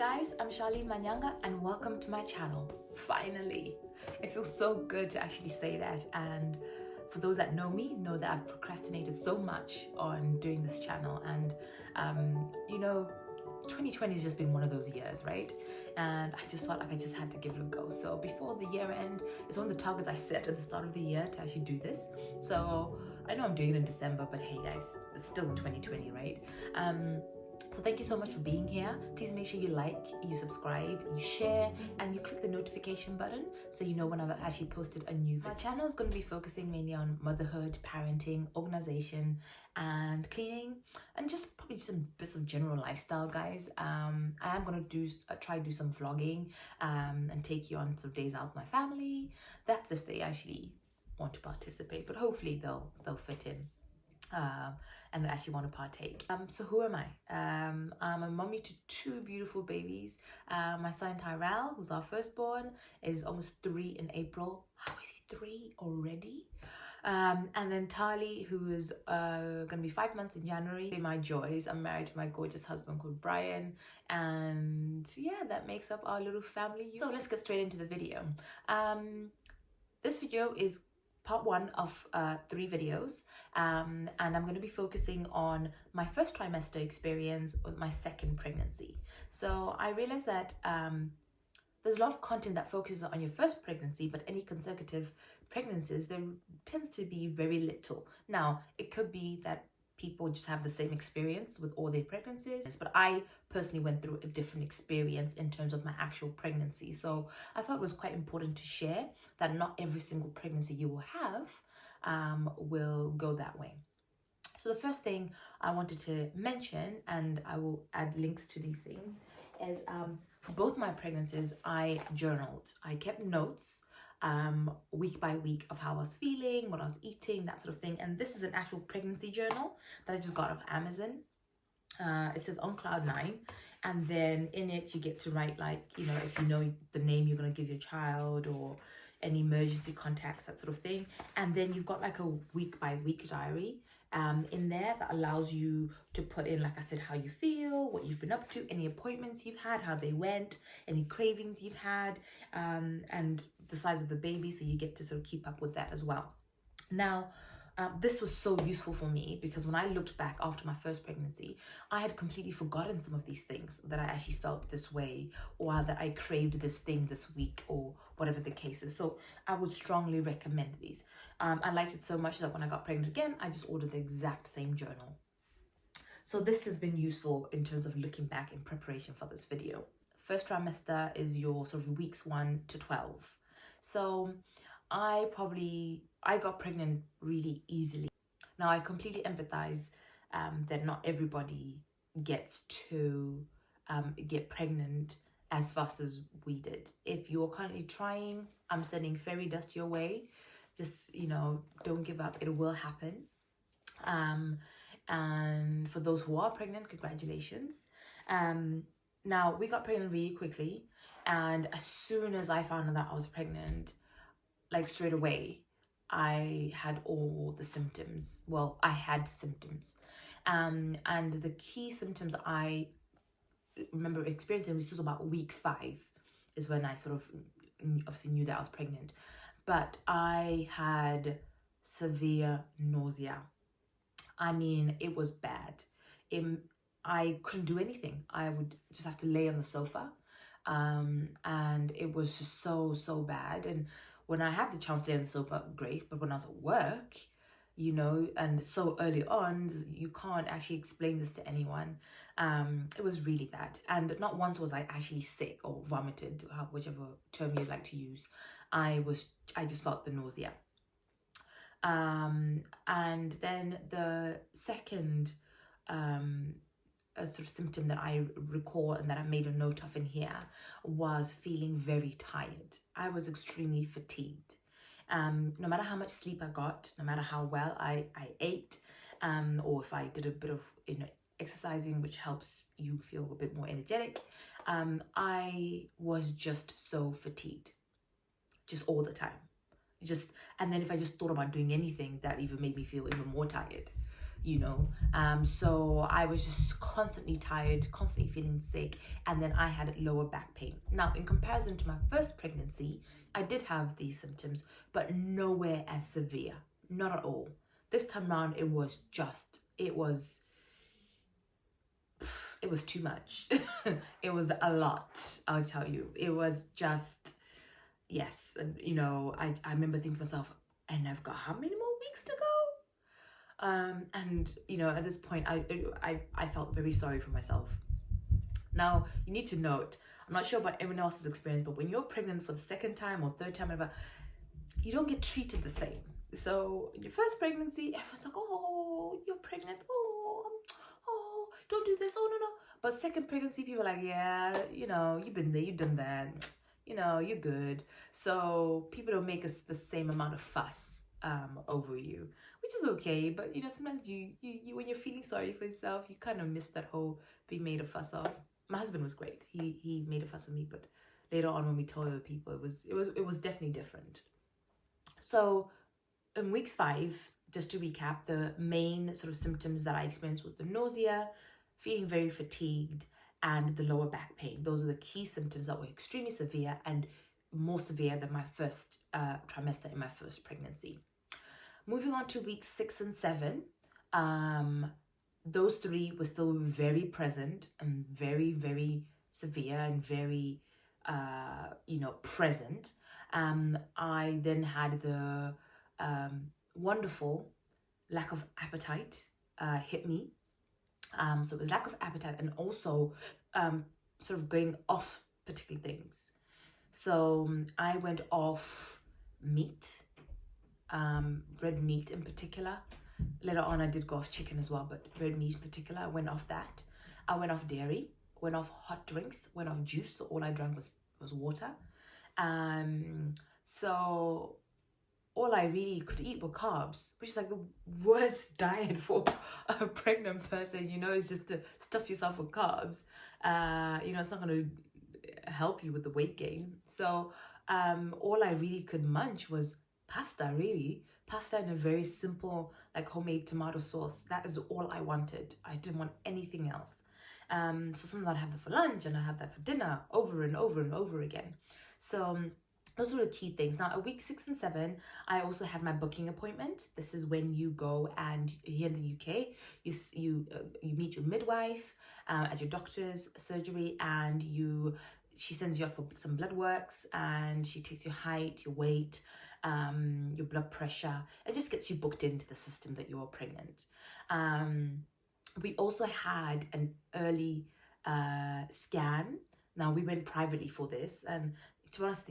guys, I'm Charlene Manyanga and welcome to my channel. Finally, it feels so good to actually say that, and for those that know me know that I've procrastinated so much on doing this channel, and 2020 has just been one of those years, right? And I just felt like I just had to give it a go. So before the year end, it's one of the targets I set at the start of the year to actually do this. So I know I'm doing it in December, but hey guys, it's still in 2020, right? So thank you so much for being here. Please make sure you like, you subscribe, you share, and you click the notification button so you know when I've actually posted a new video. My channel is going to be focusing mainly on motherhood, parenting, organization, and cleaning, and just probably some bits of general lifestyle, guys. I am going to try to do some vlogging and take you on some days out with my family. That's if they actually want to participate, but hopefully they'll fit in. And actually want to partake. So who am I? I'm a mommy to two beautiful babies. My son Tyrell, who's our firstborn, is almost 3 in April. How is he 3 already? And then Tali, who is gonna be 5 months in January. My joys. I'm married to my gorgeous husband called Brian, and yeah, that makes up our little family. So let's get straight into the video. This video is part 1 of 3 videos, and I'm going to be focusing on my first trimester experience with my second pregnancy. So I realized that there's a lot of content that focuses on your first pregnancy, but any consecutive pregnancies, there tends to be very little. Now, it could be that people just have the same experience with all their pregnancies, but I personally went through a different experience in terms of my actual pregnancy. So I thought it was quite important to share that not every single pregnancy you will have will go that way. So the first thing I wanted to mention, and I will add links to these things, is for both my pregnancies, I journaled. I kept notes week by week of how I was feeling, what I was eating, that sort of thing. And this is an actual pregnancy journal that I just got off Amazon. It says on cloud 9, and then in it you get to write, like, if you know the name you're going to give your child or any emergency contacts, that sort of thing. And then you've got like a week by week diary in there that allows you to put in, like I said, how you feel, what you've been up to, any appointments you've had, how they went, any cravings you've had, and the size of the baby, so you get to sort of keep up with that as well. Now, this was so useful for me because when I looked back after my first pregnancy, I had completely forgotten some of these things, that I actually felt this way, or that I craved this thing this week, or whatever the case is. So I would strongly recommend these. I liked it so much that when I got pregnant again, I just ordered the exact same journal. So this has been useful in terms of looking back in preparation for this video. First trimester is your sort of weeks 1 to 12. So I got pregnant really easily. Now, I completely empathize that not everybody gets to get pregnant as fast as we did. If you're currently trying, I'm sending fairy dust your way. Just, don't give up. It will happen. And for those who are pregnant, congratulations. Now, we got pregnant really quickly. And as soon as I found out that I was pregnant, like straight away, I had all the symptoms. Well, I had symptoms. And the key symptoms I remember experiencing was just about week 5 is when I sort of obviously knew that I was pregnant. But I had severe nausea. I mean, it was bad. I couldn't do anything. I would just have to lay on the sofa. And it was just so bad. And when I had the chance to lay on the sofa, great. But when I was at work, and so early on, you can't actually explain this to anyone. It was really bad. And not once was I actually sick or vomited, whichever term you'd like to use. I just felt the nausea. And then the second sort of symptom that I recall and that I made a note of in here was feeling very tired. I was extremely fatigued. No matter how much sleep I got, no matter how well I ate, or if I did a bit of exercising, which helps you feel a bit more energetic, I was just so fatigued, just all the time. And then if I just thought about doing anything, that even made me feel even more tired. So I was just constantly tired, constantly feeling sick, and then I had lower back pain. Now, in comparison to my first pregnancy, I did have these symptoms, but nowhere as severe, not at all. This time around, it was too much. It was a lot, I'll tell you. It was just, yes. And, I remember thinking to myself, and I've got how many more weeks to go? And, at this point, I felt very sorry for myself. Now, you need to note, I'm not sure about everyone else's experience, but when you're pregnant for the second time or third time, whatever, you don't get treated the same. So in your first pregnancy, everyone's like, oh, you're pregnant. Oh, don't do this. Oh, no. But second pregnancy, people are like, yeah, you've been there, you've done that. You're good. So people don't make us the same amount of fuss over you, which is okay. But, sometimes you when you're feeling sorry for yourself, you kind of miss that whole being made a fuss of. My husband was great. He made a fuss of me, but later on when we told other people, it was definitely different. So in weeks 5, just to recap, the main sort of symptoms that I experienced was the nausea, feeling very fatigued, and the lower back pain. Those are the key symptoms that were extremely severe and more severe than my first trimester in my first pregnancy. Moving on to weeks 6 and 7, those 3 were still very present and very, very severe and very, present. I then had the wonderful lack of appetite hit me. So it was lack of appetite and also sort of going off particular things. So I went off meat, red meat in particular. Later on I did go off chicken as well, but red meat in particular, I went off that. I went off dairy, went off hot drinks, went off juice. So all I drank was water. So all I really could eat were carbs, which is like the worst diet for a pregnant person, is just to stuff yourself with carbs. It's not going to help you with the weight gain. So all I really could munch was pasta, really. Pasta in a very simple, like homemade tomato sauce. That is all I wanted. I didn't want anything else. So sometimes I'd have that for lunch and I'd have that for dinner over and over and over again. So those were the key things. Now, at week 6 and 7, I also had my booking appointment. This is when you go and here in the UK, you meet your midwife at your doctor's surgery, and she sends you out for some blood works, and she takes your height, your weight, your blood pressure, and just gets you booked into the system that you're pregnant. We also had an early scan. Now, we went privately for this, and to be honest,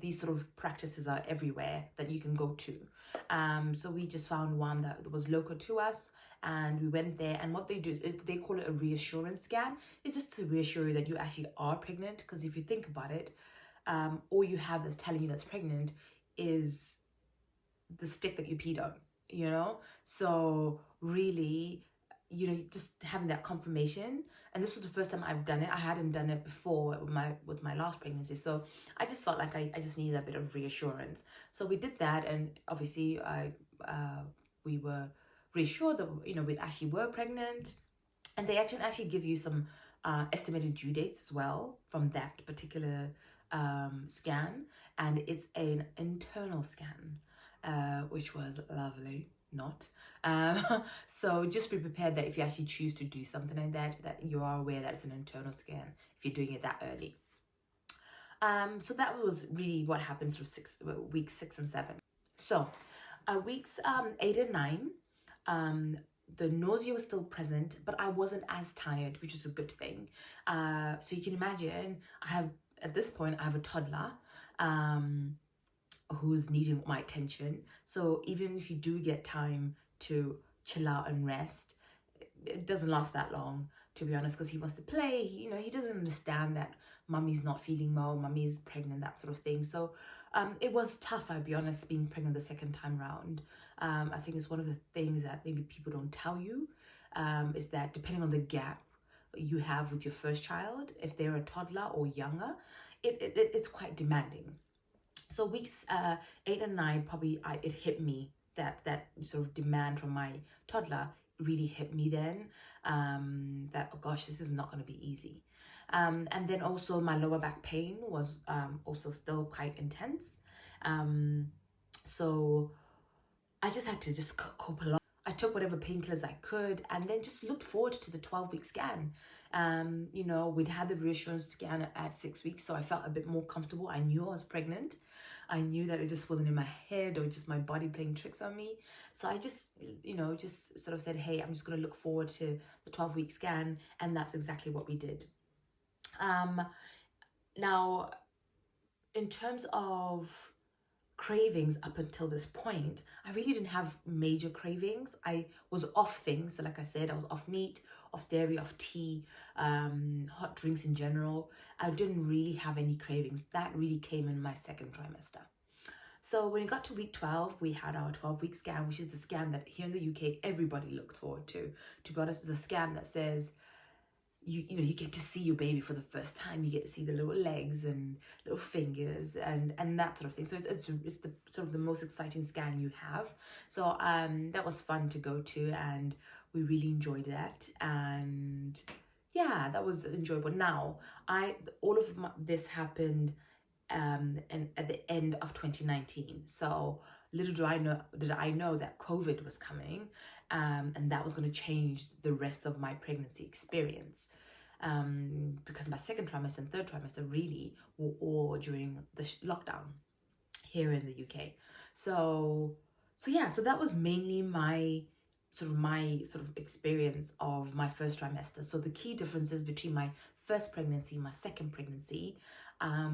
these sort of practices are everywhere that you can go to. So we just found one that was local to us, and we went there. And what they do is they call it a reassurance scan. It's just to reassure you that you actually are pregnant. Because if you think about it, all you have that's telling you that's pregnant is the stick that you peed on. So really, just having that confirmation. And this was the first time I've done it. I hadn't done it before with my last pregnancy, so I just felt like I just needed a bit of reassurance. So we did that, and obviously we were reassured that we actually were pregnant, and they actually give you some estimated due dates as well from that particular scan, and it's an internal scan, which was lovely. Not so just be prepared that if you actually choose to do something like that you are aware that it's an internal scan if you're doing it that early. So that was really what happens from weeks 6 and 7. So weeks 8 and 9, the nausea was still present, but I wasn't as tired, which is a good thing. So you can imagine, at this point I have a toddler who's needing my attention. So even if you do get time to chill out and rest, it doesn't last that long, to be honest, because he wants to play. He doesn't understand that mummy's not feeling well, mummy's pregnant, that sort of thing. So it was tough, I'll be honest, being pregnant the second time round. I think it's one of the things that maybe people don't tell you, is that depending on the gap you have with your first child, if they're a toddler or younger, it's quite demanding. So weeks 8 and 9, probably it hit me that sort of demand from my toddler really hit me then, that, oh gosh, this is not going to be easy. And then also my lower back pain was also still quite intense. So I just had to just cope along. I took whatever painkillers I could and then just looked forward to the 12-week scan. You know, we'd had the reassurance scan at 6 weeks, so I felt a bit more comfortable. I knew I was pregnant. I knew that it just wasn't in my head or just my body playing tricks on me. So I just, you know, just sort of said, hey, I'm just going to look forward to the 12-week scan. And that's exactly what we did. Now, in terms of cravings up until this point, I really didn't have major cravings. I was off things. So like I said, I was off meat, off dairy, off tea, hot drinks in general. I didn't really have any cravings. That really came in my second trimester. So when it got to week 12, we had our 12-week scan, which is the scan that here in the UK, everybody looks forward to. To be honest, the scan that says, you know, you get to see your baby for the first time. You get to see the little legs and little fingers and that sort of thing. So it's the sort of the most exciting scan you have. So that was fun to go to, and we really enjoyed that. And yeah, that was enjoyable. Now, all of this happened and at the end of 2019. So little did I know that COVID was coming, and that was going to change the rest of my pregnancy experience. Because my second trimester and third trimester really were all during the lockdown here in the UK. So yeah, so that was mainly my sort of experience of my first trimester. So the key differences between my first pregnancy and my second pregnancy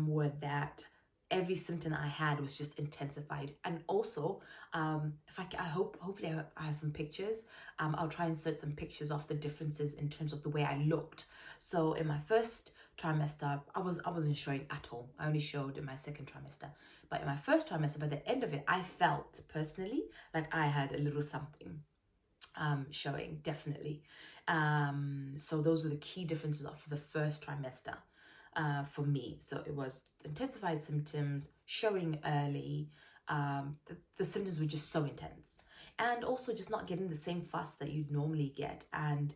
were that every symptom I had was just intensified. And also, if hopefully I have some pictures. I'll try and insert some pictures of the differences in terms of the way I looked. So in my first trimester, I wasn't showing at all. I only showed in my second trimester. But in my first trimester, by the end of it, I felt personally like I had a little something showing, definitely. So those were the key differences of the first trimester for me. So it was intensified symptoms, showing early. The symptoms were just so intense. And also just not getting the same fuss that you'd normally get. And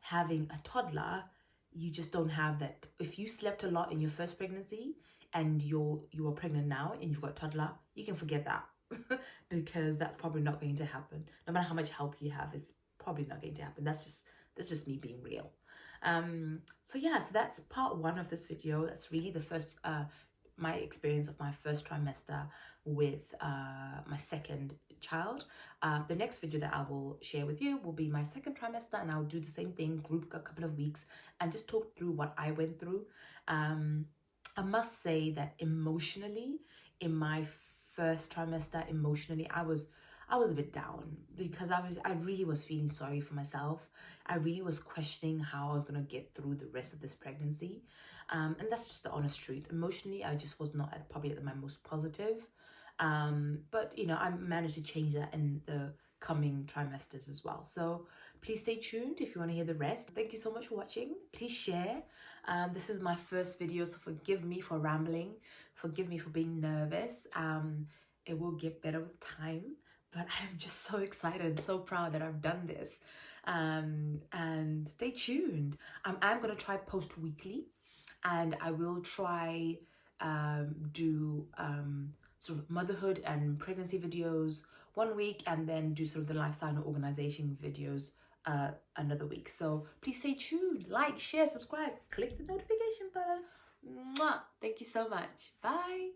having a toddler, you just don't have that. If you slept a lot in your first pregnancy and you are pregnant now and you've got a toddler, you can forget that. Because that's probably not going to happen. No matter how much help you have, it's probably not going to happen. That's just me being real. So yeah, so that's part one of this video. That's really the first my experience of my first trimester with my second child. The next video that I will share with you will be my second trimester, and I'll do the same thing, group a couple of weeks and just talk through what I went through. I must say that emotionally, in my first trimester, emotionally, I was a bit down because I really was feeling sorry for myself. I really was questioning how I was going to get through the rest of this pregnancy. And that's just the honest truth. Emotionally, I just was not probably at my most positive. But, you know, I managed to change that in the coming trimesters as well. So please stay tuned if you want to hear the rest. Thank you so much for watching. Please share. This is my first video, so forgive me for rambling. Forgive me for being nervous. It will get better with time. But I'm just so excited and so proud that I've done this. And stay tuned. I'm going to try post weekly, and I will try do sort of motherhood and pregnancy videos one week, and then do sort of the lifestyle and organization videos another week. So please stay tuned. Like, share, subscribe, click the notification button. Mwah! Thank you so much. Bye.